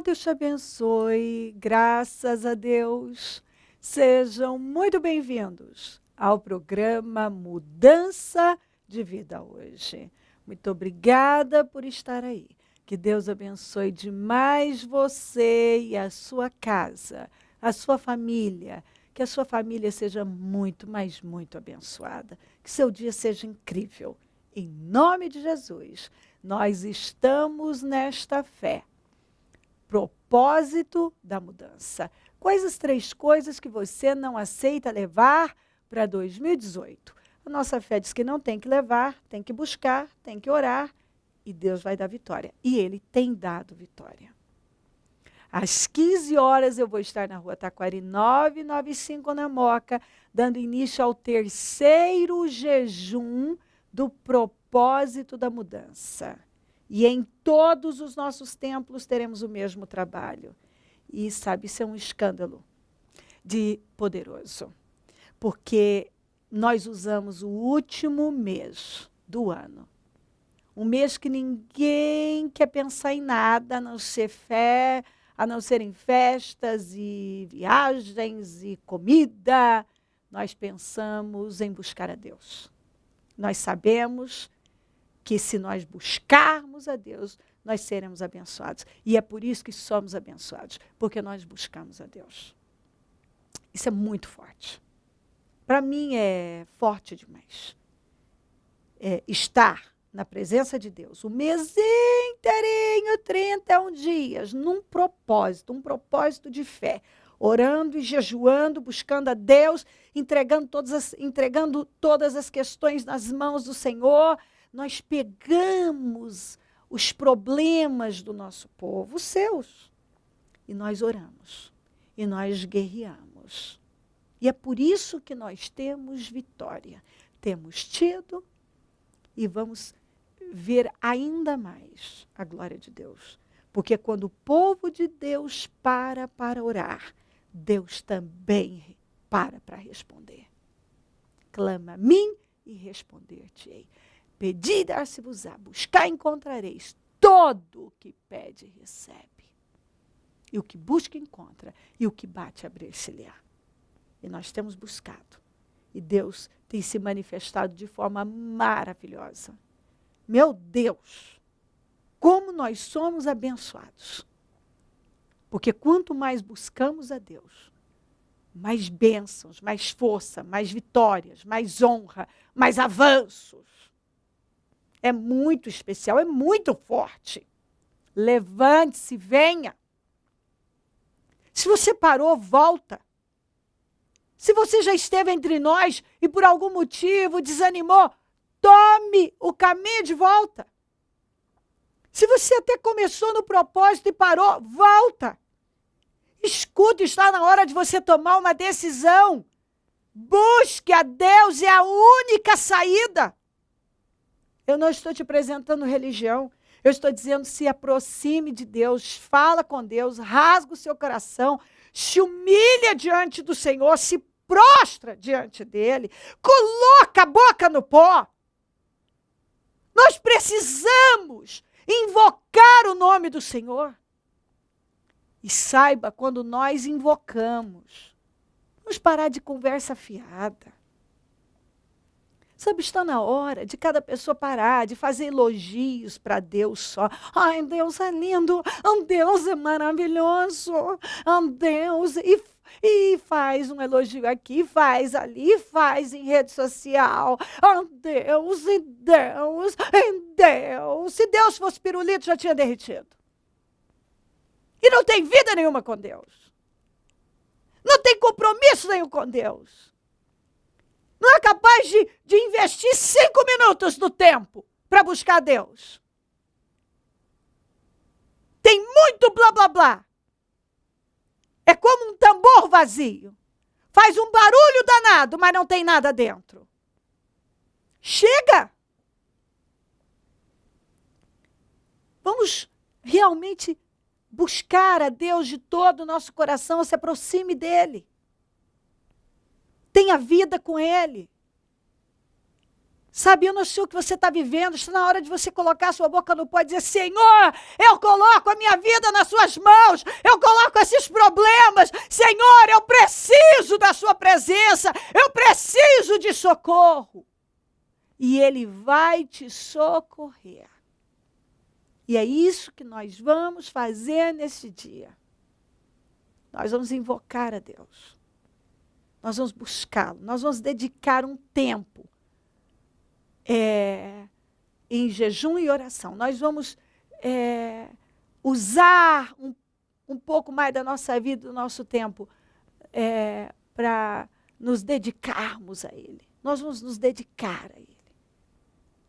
Deus te abençoe, graças a Deus. Sejam muito bem-vindos ao programa Mudança de Vida hoje. Muito obrigada por estar aí. Que Deus abençoe demais você e a sua casa, a sua família. Que a sua família seja muito, mas muito abençoada. Que seu dia seja incrível. Em nome de Jesus, nós estamos nesta fé. Propósito da mudança. Quais as 3 coisas que você não aceita levar para 2018? A nossa fé diz que não tem que levar, tem que buscar, tem que orar e Deus vai dar vitória. E Ele tem dado vitória. Às 15 horas eu vou estar na rua Taquari 995 na Moca, dando início ao 3º jejum do propósito da mudança. E em todos os nossos templos teremos o mesmo trabalho. E sabe, isso é um escândalo de poderoso. Porque nós usamos o último mês do ano. Um mês que ninguém quer pensar em nada, a não ser fé, a não ser em festas e viagens e comida. Nós pensamos em buscar a Deus. Nós sabemos que se nós buscarmos a Deus, nós seremos abençoados. E é por isso que somos abençoados, porque nós buscamos a Deus. Isso é muito forte. Para mim é forte demais. Estar na presença de Deus, o mês inteirinho, 31 dias, um propósito de fé, orando e jejuando, buscando a Deus, entregando todas as questões nas mãos do Senhor. Nós pegamos os problemas do nosso povo, os seus, e nós oramos, e nós guerreamos. E é por isso que nós temos vitória. Temos tido e vamos ver ainda mais a glória de Deus. Porque quando o povo de Deus para orar, Deus também para responder. Clama a mim e responder-te-ei. Pedi, dar-se-vos-á, buscar, encontrareis. Todo o que pede, recebe. E o que busca, encontra. E o que bate, abrir-se-lhe-á. E nós temos buscado. E Deus tem se manifestado de forma maravilhosa. Meu Deus, como nós somos abençoados. Porque quanto mais buscamos a Deus, mais bênçãos, mais força, mais vitórias, mais honra, mais avanços. É muito especial, é muito forte. Levante-se, venha. Se você parou, volta. Se você já esteve entre nós e por algum motivo desanimou, tome o caminho de volta. Se você até começou no propósito e parou, volta. Escuta, está na hora de você tomar uma decisão. Busque a Deus, é a única saída. Eu não estou te apresentando religião. Eu estou dizendo, se aproxime de Deus, fala com Deus, rasga o seu coração, se humilha diante do Senhor, se prostra diante dele, coloca a boca no pó. Nós precisamos invocar o nome do Senhor. E saiba, quando nós invocamos, vamos parar de conversa fiada. Sabe, está na hora de cada pessoa parar, de fazer elogios para Deus só. Ai, Deus é lindo, Deus é maravilhoso, Deus... E faz um elogio aqui, faz ali, faz em rede social. Deus, e Deus, e Deus. Se Deus fosse pirulito, já tinha derretido. E não tem vida nenhuma com Deus. Não tem compromisso nenhum com Deus. Não é capaz de investir 5 minutos do tempo para buscar Deus. Tem muito blá, blá, blá. É como um tambor vazio. Faz um barulho danado, mas não tem nada dentro. Chega! Vamos realmente buscar a Deus de todo o nosso coração, se aproxime dele. Tenha vida com ele. Sabe, eu não sei o que você está vivendo, está na hora de você colocar a sua boca no pó e dizer, Senhor, eu coloco a minha vida nas suas mãos, eu coloco esses problemas, Senhor, eu preciso da sua presença, eu preciso de socorro. E Ele vai te socorrer. E é isso que nós vamos fazer nesse dia. Nós vamos invocar a Deus, nós vamos buscá-lo, nós vamos dedicar um tempo em jejum e oração. Nós vamos usar um pouco mais da nossa vida, do nosso tempo, para nos dedicarmos a Ele. Nós vamos nos dedicar a Ele,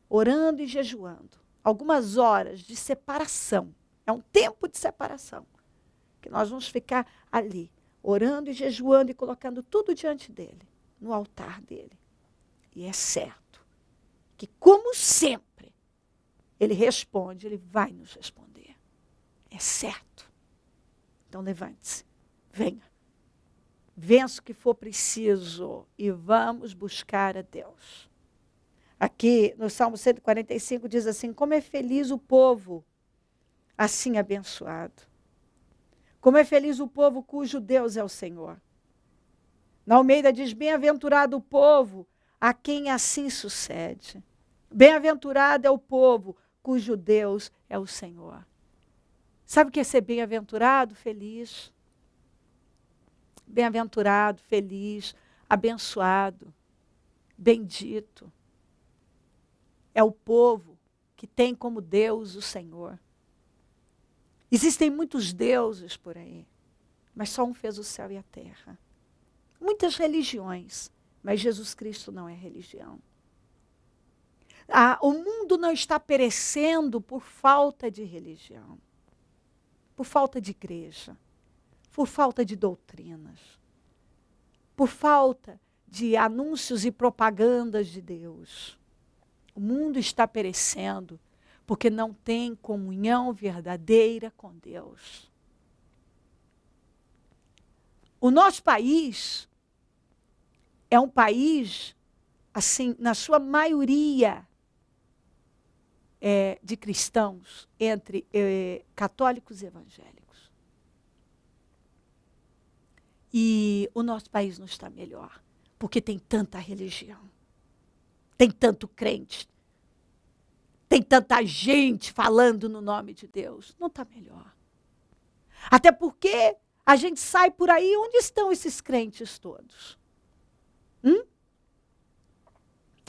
orando e jejuando. Algumas horas de separação. É um tempo de separação, que nós vamos ficar ali, orando e jejuando e colocando tudo diante dEle, no altar dEle. E é certo que, como sempre, Ele responde, Ele vai nos responder. É certo. Então, levante-se, venha. Vença o que for preciso e vamos buscar a Deus. Aqui, no Salmo 145, diz assim, como é feliz o povo assim abençoado. Como é feliz o povo cujo Deus é o Senhor. Na Almeida diz, bem-aventurado o povo a quem assim sucede. Bem-aventurado é o povo cujo Deus é o Senhor. Sabe o que é ser bem-aventurado? Feliz. Bem-aventurado, feliz, abençoado, bendito. É o povo que tem como Deus o Senhor. Existem muitos deuses por aí, mas só um fez o céu e a terra. Muitas religiões, mas Jesus Cristo não é religião. O mundo não está perecendo por falta de religião, por falta de igreja, por falta de doutrinas, por falta de anúncios e propagandas de Deus. O mundo está perecendo porque não tem comunhão verdadeira com Deus. O nosso país é um país, assim, na sua maioria, de cristãos, entre católicos e evangélicos. E o nosso país não está melhor, porque tem tanta religião, tem tanto crente, tem tanta gente falando no nome de Deus. Não está melhor. Até porque a gente sai por aí, onde estão esses crentes todos?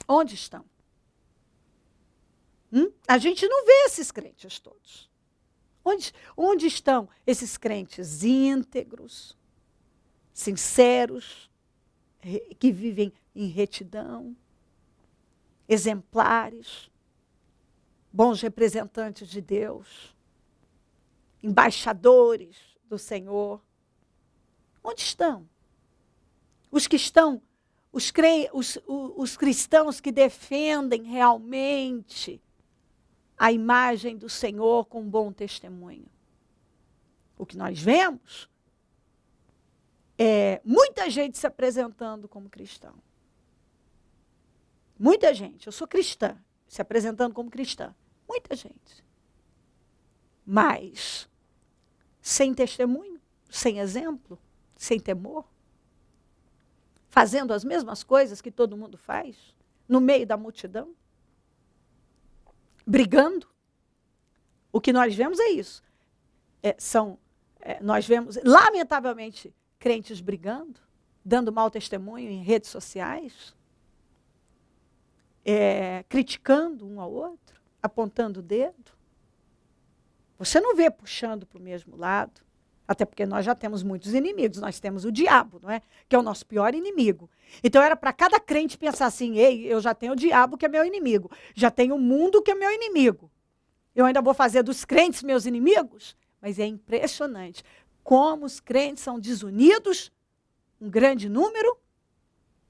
Onde estão? A gente não vê esses crentes todos. Onde estão esses crentes íntegros, sinceros, que vivem em retidão, exemplares, bons representantes de Deus, embaixadores do Senhor? Onde estão? Os que estão, os cristãos que defendem realmente a imagem do Senhor com um bom testemunho. O que nós vemos é muita gente se apresentando como cristão. Muita gente, eu sou cristã, se apresentando como cristã. Muita gente. Mas sem testemunho, sem exemplo, sem temor, fazendo as mesmas coisas que todo mundo faz, no meio da multidão, brigando. O que nós vemos é isso. Nós vemos, lamentavelmente, crentes brigando, dando mau testemunho em redes sociais, criticando um ao outro, apontando o dedo. Você não vê puxando para o mesmo lado, até porque nós já temos muitos inimigos. Nós temos o diabo, não é? Que é o nosso pior inimigo. Então era para cada crente pensar assim, ei, eu já tenho o diabo que é meu inimigo, já tenho o mundo que é meu inimigo. Eu ainda vou fazer dos crentes meus inimigos? Mas é impressionante como os crentes são desunidos, um grande número.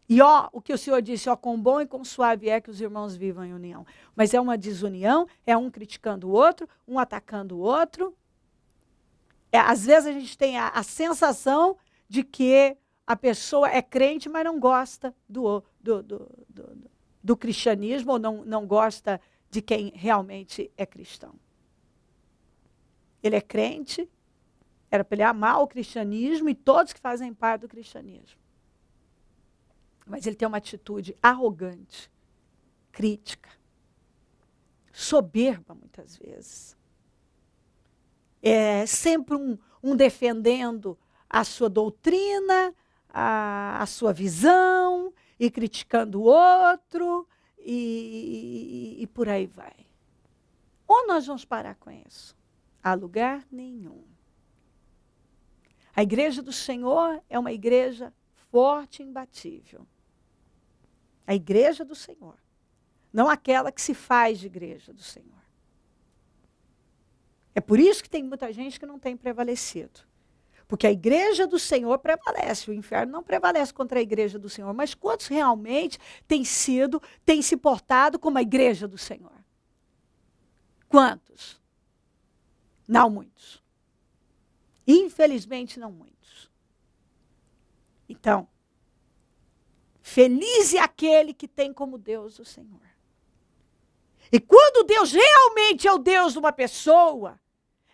E o que o Senhor disse, quão bom e quão suave é que os irmãos vivam em união. Mas é uma desunião, é um criticando o outro, um atacando o outro. Às vezes a gente tem a sensação de que a pessoa é crente, mas não gosta do cristianismo ou não gosta de quem realmente é cristão. Ele é crente, era para ele amar o cristianismo e todos que fazem parte do cristianismo. Mas ele tem uma atitude arrogante, crítica, soberba muitas vezes. É sempre um defendendo a sua doutrina, a sua visão, e criticando o outro, e por aí vai. Ou nós vamos parar com isso? A lugar nenhum. A igreja do Senhor é uma igreja forte e imbatível. A igreja do Senhor. Não aquela que se faz de igreja do Senhor. É por isso que tem muita gente que não tem prevalecido. Porque a igreja do Senhor prevalece. O inferno não prevalece contra a igreja do Senhor. Mas quantos realmente têm se portado como a igreja do Senhor? Quantos? Não muitos. Infelizmente, não muitos. Então, feliz é aquele que tem como Deus o Senhor. E quando Deus realmente é o Deus de uma pessoa,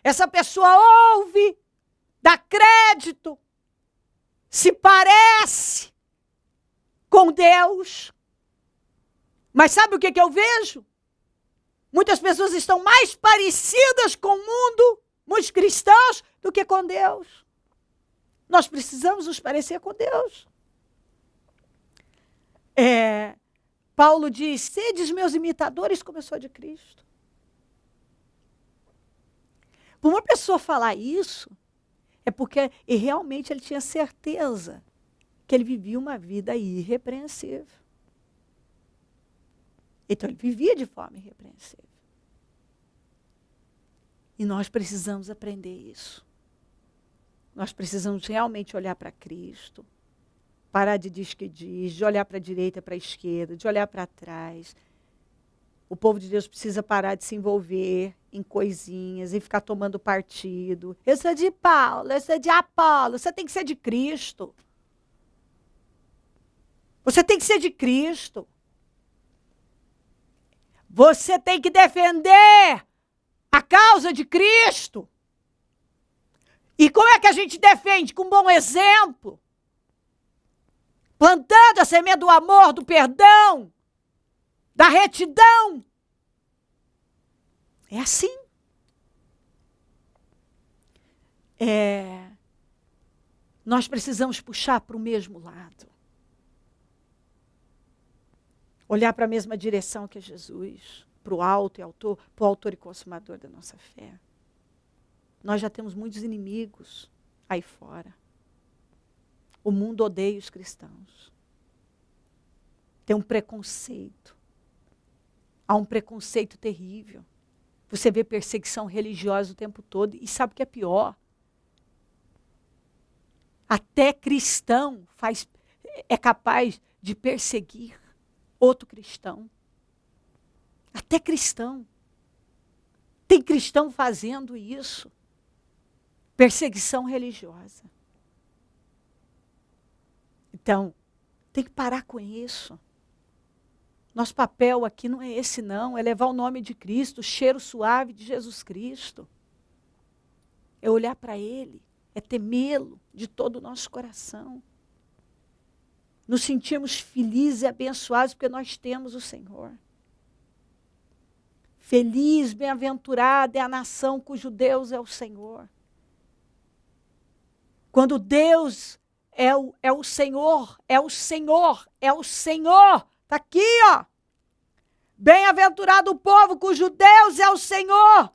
essa pessoa ouve, dá crédito, se parece com Deus. Mas sabe o que eu vejo? Muitas pessoas estão mais parecidas com o mundo, muitos cristãos, do que com Deus. Nós precisamos nos parecer com Deus. Paulo diz, sedes meus imitadores como eu sou de Cristo. Por uma pessoa falar isso, é porque realmente ele tinha certeza que ele vivia uma vida irrepreensível. Então ele vivia de forma irrepreensível. E nós precisamos aprender isso. Nós precisamos realmente olhar para Cristo, parar de diz que diz, de olhar para a direita, para a esquerda, de olhar para trás. O povo de Deus precisa parar de se envolver em coisinhas e ficar tomando partido. Eu sou de Paulo, eu sou de Apolo. Você tem que ser de Cristo. Você tem que ser de Cristo. Você tem que defender a causa de Cristo. E como é que a gente defende? Com um bom exemplo. Plantando a semente do amor, do perdão, da retidão. É assim. Nós precisamos puxar para o mesmo lado. Olhar para a mesma direção que Jesus, para o autor e consumador da nossa fé. Nós já temos muitos inimigos aí fora. O mundo odeia os cristãos. Tem um preconceito. Há um preconceito terrível. Você vê perseguição religiosa o tempo todo. E sabe o que é pior? Até cristão é capaz de perseguir outro cristão. Até cristão. Tem cristão fazendo isso. Perseguição religiosa. Então, tem que parar com isso. Nosso papel aqui não é esse, não. É levar o nome de Cristo, o cheiro suave de Jesus Cristo. É olhar para Ele. É temê-lo de todo o nosso coração. Nos sentirmos felizes e abençoados porque nós temos o Senhor. Feliz, bem-aventurada é a nação cujo Deus é o Senhor. Quando Deus é o Senhor, é o Senhor, é o Senhor. Está aqui, ó. Bem-aventurado o povo cujo Deus é o Senhor.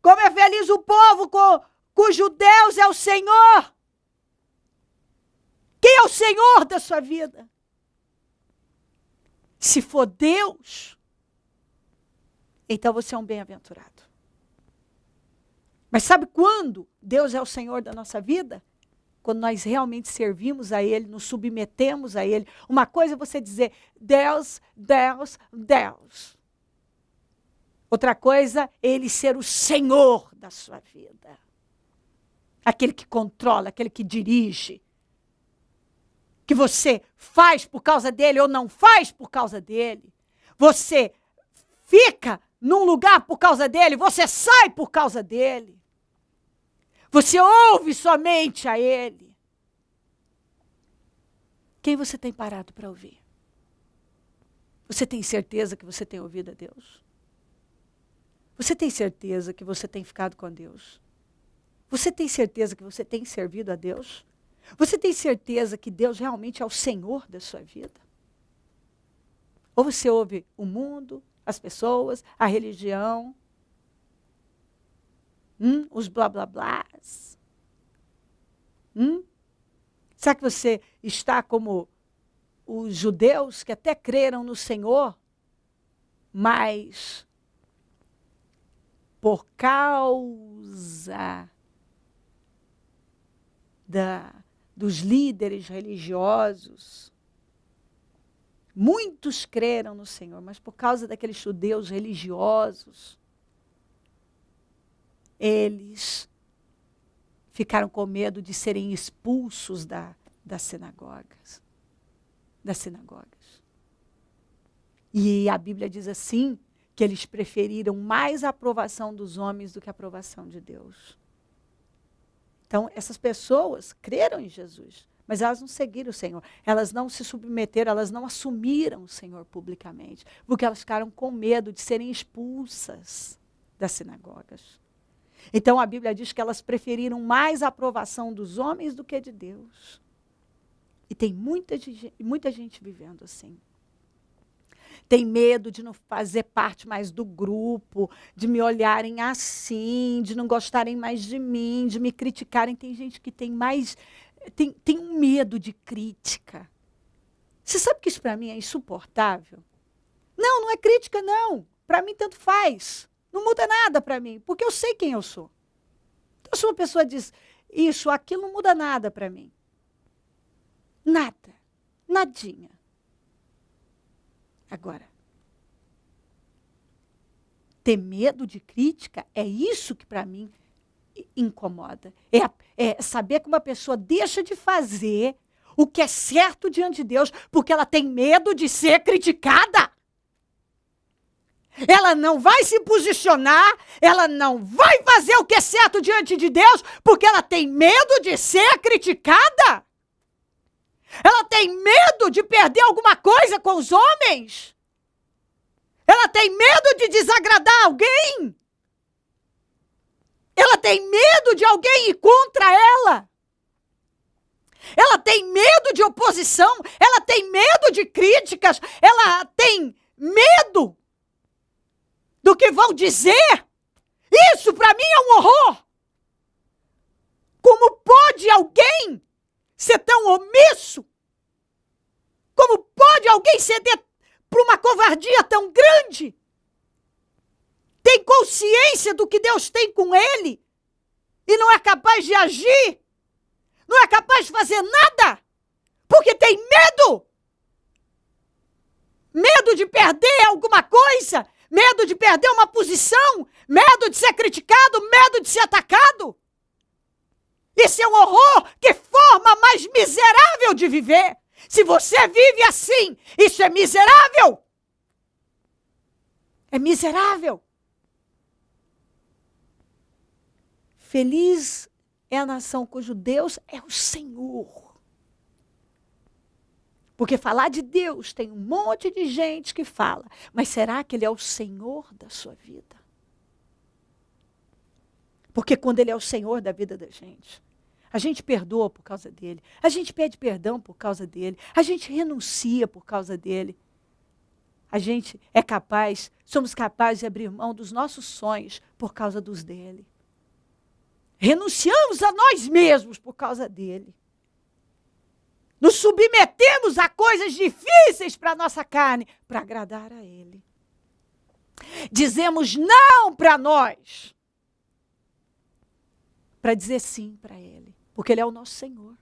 Como é feliz o povo cujo Deus é o Senhor. Quem é o Senhor da sua vida? Se for Deus, então você é um bem-aventurado. Mas sabe quando Deus é o Senhor da nossa vida? Quando nós realmente servimos a Ele, nos submetemos a Ele. Uma coisa é você dizer, Deus, Deus, Deus. Outra coisa é Ele ser o Senhor da sua vida. Aquele que controla, aquele que dirige. que você faz por causa dele ou não faz por causa dele. Você fica num lugar por causa dele, você sai por causa dele. Você ouve somente a ele. Quem você tem parado para ouvir? Você tem certeza que você tem ouvido a Deus? Você tem certeza que você tem ficado com Deus? Você tem certeza que você tem servido a Deus? Você tem certeza que Deus realmente é o Senhor da sua vida? Ou você ouve o mundo, as pessoas, a religião, os blá blá blás? Será que você está como os judeus que até creram no Senhor, mas por causa dos líderes religiosos, muitos creram no Senhor, mas por causa daqueles judeus religiosos, eles ficaram com medo de serem expulsos das sinagogas. E a Bíblia diz assim, que eles preferiram mais a aprovação dos homens do que a aprovação de Deus. Então, essas pessoas creram em Jesus, mas elas não seguiram o Senhor. Elas não se submeteram, elas não assumiram o Senhor publicamente, porque elas ficaram com medo de serem expulsas das sinagogas. Então, a Bíblia diz que elas preferiram mais a aprovação dos homens do que de Deus. E tem muita gente vivendo assim. Tem medo de não fazer parte mais do grupo, de me olharem assim, de não gostarem mais de mim, de me criticarem. Tem gente que tem um medo de crítica. Você sabe que isso para mim é insuportável? Não é crítica, não. Para mim, tanto faz. Não muda nada para mim, porque eu sei quem eu sou. Então, se uma pessoa diz isso, aquilo, não muda nada para mim. Nada. Nadinha. Agora, ter medo de crítica é isso que para mim incomoda. É saber que uma pessoa deixa de fazer o que é certo diante de Deus porque ela tem medo de ser criticada. Ela não vai se posicionar, ela não vai fazer o que é certo diante de Deus porque ela tem medo de ser criticada. Ela tem medo de perder alguma coisa com os homens. Ela tem medo de desagradar alguém. Ela tem medo de alguém ir contra ela. Ela tem medo de oposição. Ela tem medo de críticas. Ela tem medo do que vão dizer. Isso para mim é um horror. Como pode alguém ser tão omisso? Como pode alguém ceder para uma covardia tão grande? Tem consciência do que Deus tem com ele e não é capaz de agir? Não é capaz de fazer nada? Porque tem medo? Medo de perder alguma coisa? Medo de perder uma posição? Medo de ser criticado? Medo de ser atacado? Isso é um horror! Que forma mais miserável de viver! Se você vive assim, isso é miserável! É miserável! Feliz é a nação cujo Deus é o Senhor. Porque falar de Deus tem um monte de gente que fala, mas será que Ele é o Senhor da sua vida? Porque quando Ele é o Senhor da vida da gente, a gente perdoa por causa dele, a gente pede perdão por causa dele, a gente renuncia por causa dele. A gente somos capazes de abrir mão dos nossos sonhos por causa dos dele. Renunciamos a nós mesmos por causa dele. Nos submetemos a coisas difíceis para a nossa carne, para agradar a ele. Dizemos não para nós, para dizer sim para ele, porque ele é o nosso Senhor.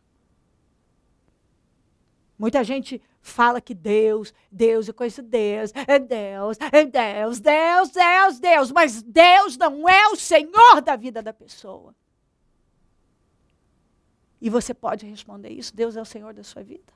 Muita gente fala que Deus, eu conheço Deus, Deus, mas Deus não é o Senhor da vida da pessoa. E você pode responder isso, Deus é o Senhor da sua vida?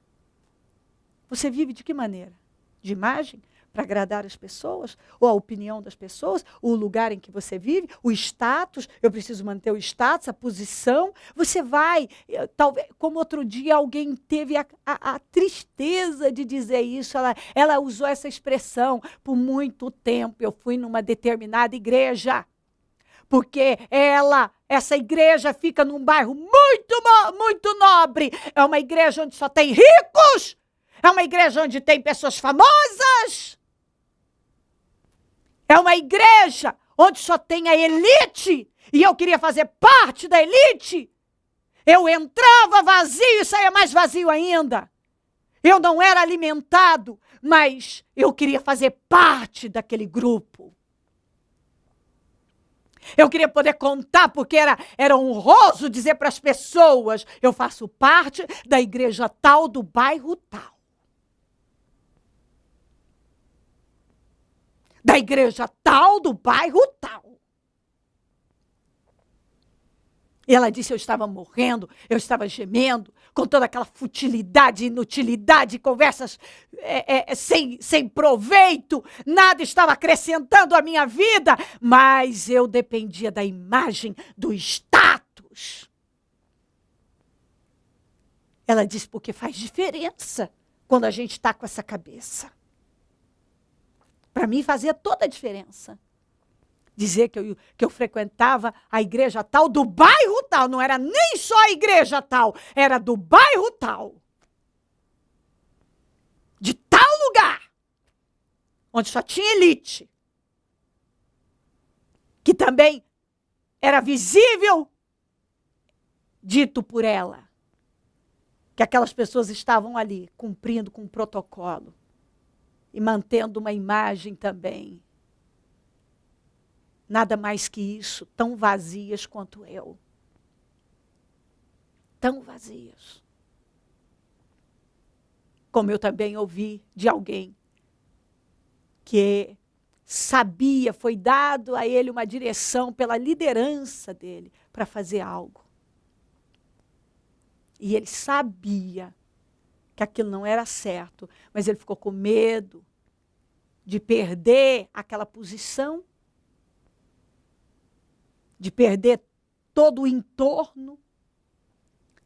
Você vive de que maneira? De imagem? Para agradar as pessoas? Ou a opinião das pessoas? O lugar em que você vive? O status? Eu preciso manter o status, a posição? Você vai, talvez, como outro dia alguém teve a tristeza de dizer isso, ela usou essa expressão por muito tempo. Eu fui numa determinada igreja, porque essa igreja fica num bairro muito nobre. É uma igreja onde só tem ricos. É uma igreja onde tem pessoas famosas. É uma igreja onde só tem a elite. E eu queria fazer parte da elite. Eu entrava vazio e saía mais vazio ainda. Eu não era alimentado, mas eu queria fazer parte daquele grupo. Eu queria poder contar, porque era honroso dizer para as pessoas: eu faço parte da igreja tal, do bairro tal. Da igreja tal, do bairro tal. E ela disse: eu estava morrendo, eu estava gemendo, com toda aquela futilidade, inutilidade, conversas sem proveito, nada estava acrescentando à minha vida, mas eu dependia da imagem, do status. Ela disse: porque faz diferença quando a gente está com essa cabeça. Para mim fazia toda a diferença. Dizer que eu frequentava a igreja tal, do bairro tal. Não era nem só a igreja tal, era do bairro tal. De tal lugar, onde só tinha elite. Que também era visível, dito por ela, que aquelas pessoas estavam ali, cumprindo com um protocolo. E mantendo uma imagem também. Nada mais que isso, tão vazias quanto eu. Tão vazias. Como eu também ouvi de alguém que sabia, foi dado a ele uma direção pela liderança dele para fazer algo. E ele sabia que aquilo não era certo, mas ele ficou com medo de perder aquela posição, de perder todo o entorno,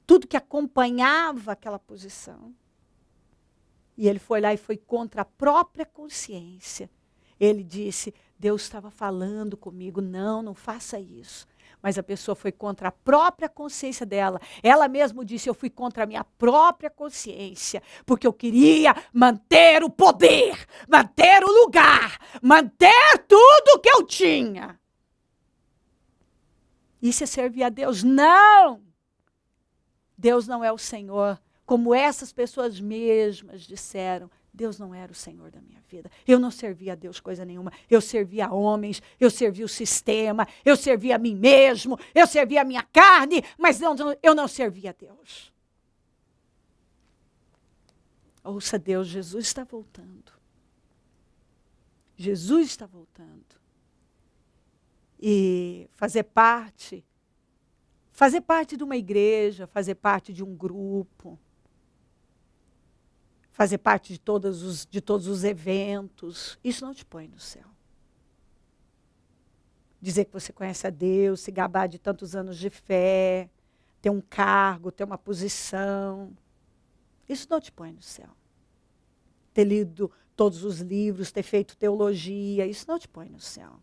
tudo que acompanhava aquela posição. E ele foi lá e foi contra a própria consciência. Ele disse: Deus estava falando comigo, não faça isso. Mas a pessoa foi contra a própria consciência dela. Ela mesma disse: eu fui contra a minha própria consciência, porque eu queria manter o poder, manter o lugar, manter tudo que eu tinha. Isso é servir a Deus? Não! Deus não é o Senhor, como essas pessoas mesmas disseram. Deus não era o Senhor da minha vida. Eu não servia a Deus coisa nenhuma. Eu servia a homens, eu servia o sistema, eu servia a mim mesmo, eu servia a minha carne, mas eu não servia a Deus. Ouça Deus, Jesus está voltando. Jesus está voltando. E fazer parte de uma igreja, fazer parte de um grupo, fazer parte de todos os eventos, isso não te põe no céu. Dizer que você conhece a Deus, se gabar de tantos anos de fé, ter um cargo, ter uma posição, isso não te põe no céu. Ter lido todos os livros, ter feito teologia, isso não te põe no céu.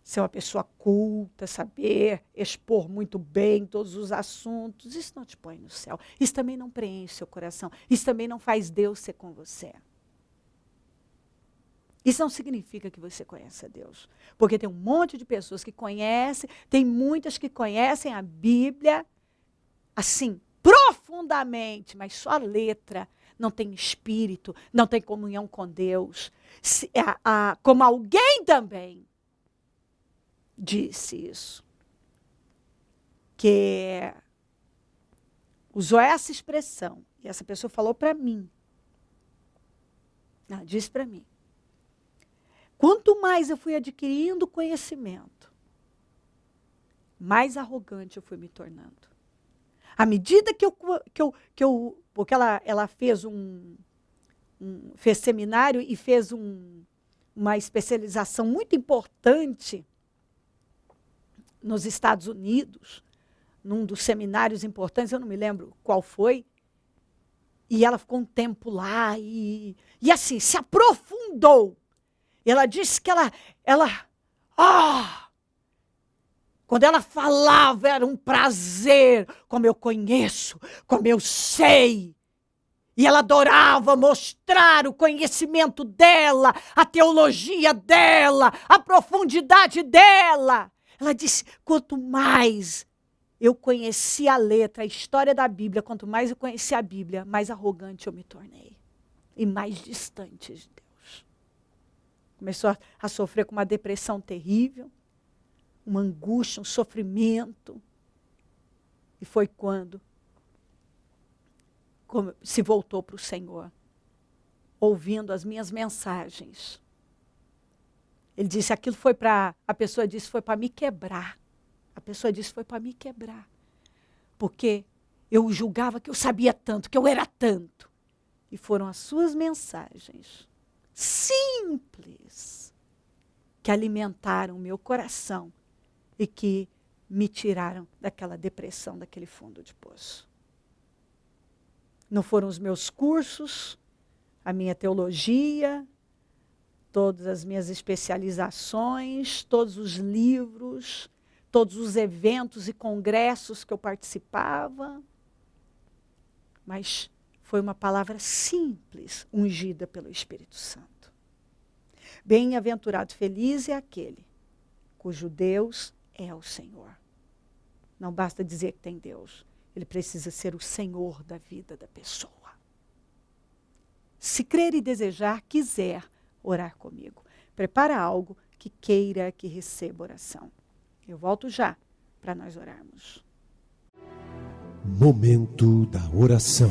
Ser uma pessoa culta, saber expor muito bem todos os assuntos, isso não te põe no céu. Isso também não preenche seu coração. Isso também não faz Deus ser com você. Isso não significa que você conhece a Deus. Porque tem um monte de pessoas que conhecem, tem muitas que conhecem a Bíblia, assim, profundamente, mas só a letra, não tem espírito, não tem comunhão com Deus. Como alguém também disse isso, que usou essa expressão, e essa pessoa falou para mim, ela disse para mim: quanto mais eu fui adquirindo conhecimento, mais arrogante eu fui me tornando. À medida porque ela fez fez seminário e fez uma especialização muito importante nos Estados Unidos, num dos seminários importantes, eu não me lembro qual foi, e ela ficou um tempo lá e assim, se aprofundou. Ela disse que quando ela falava, era um prazer, como eu conheço, como eu sei. E ela adorava mostrar o conhecimento dela, a teologia dela, a profundidade dela. Ela disse, quanto mais eu conheci a letra, a história da Bíblia, quanto mais eu conheci a Bíblia, mais arrogante eu me tornei. E mais distante de Deus. Começou a sofrer com uma depressão terrível, uma angústia, um sofrimento. E foi quando se voltou para o Senhor, ouvindo as minhas mensagens. Ele disse, a pessoa disse, foi para me quebrar. A pessoa disse, foi para me quebrar. Porque eu julgava que eu sabia tanto, que eu era tanto. E foram as suas mensagens, simples, que alimentaram o meu coração e que me tiraram daquela depressão, daquele fundo de poço. Não foram os meus cursos, a minha teologia, todas as minhas especializações, todos os livros, todos os eventos e congressos que eu participava, mas foi uma palavra simples, ungida pelo Espírito Santo. Bem-aventurado, feliz é aquele cujo Deus é o Senhor. Não basta dizer que tem Deus, ele precisa ser o Senhor da vida da pessoa. Se crer e desejar, quiser orar comigo, prepara algo que queira que receba oração. Eu volto já para nós orarmos. Momento da oração.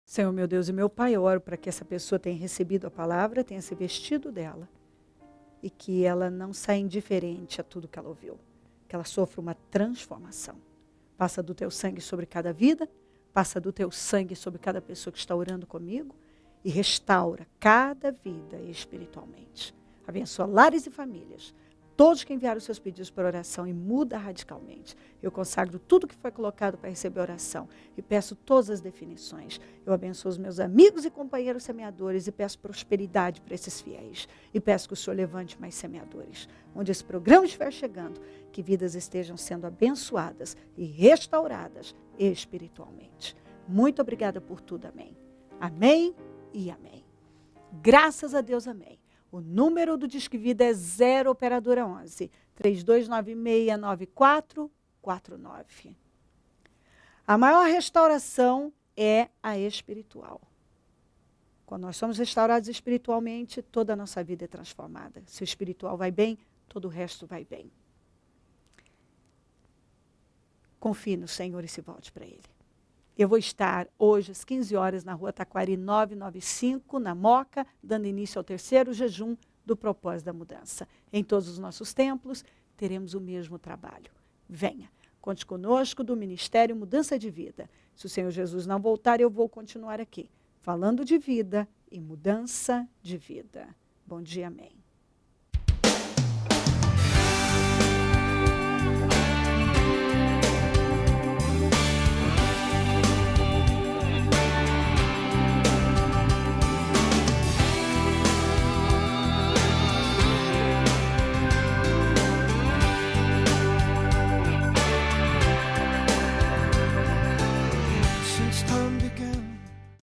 Senhor, meu Deus e meu Pai, eu oro para que essa pessoa tenha recebido a palavra, tenha se vestido dela e que ela não saia indiferente a tudo que ela ouviu, que ela sofra uma transformação. Passa do teu sangue sobre cada vida, passa do teu sangue sobre cada pessoa que está orando comigo e restaura cada vida espiritualmente. Abençoa lares e famílias, todos que enviaram seus pedidos para oração e muda radicalmente. Eu consagro tudo que foi colocado para receber oração e peço todas as definições. Eu abençoo os meus amigos e companheiros semeadores e peço prosperidade para esses fiéis. E peço que o Senhor levante mais semeadores. Onde esse programa estiver chegando, que vidas estejam sendo abençoadas e restauradas espiritualmente. Muito obrigada por tudo, amém. Amém e amém. Graças a Deus, amém. O número do Disque Vida é 0 operadora 11 32969449. A maior restauração é a espiritual. Quando nós somos restaurados espiritualmente, toda a nossa vida é transformada. Se o espiritual vai bem, todo o resto vai bem. Confie no Senhor e se volte para Ele. Eu vou estar hoje às 15 horas na Rua Taquari 995, na Moca, dando início ao 3º jejum do Propósito da Mudança. Em todos os nossos templos, teremos o mesmo trabalho. Venha, conte conosco do Ministério Mudança de Vida. Se o Senhor Jesus não voltar, eu vou continuar aqui, falando de vida e mudança de vida. Bom dia, amém.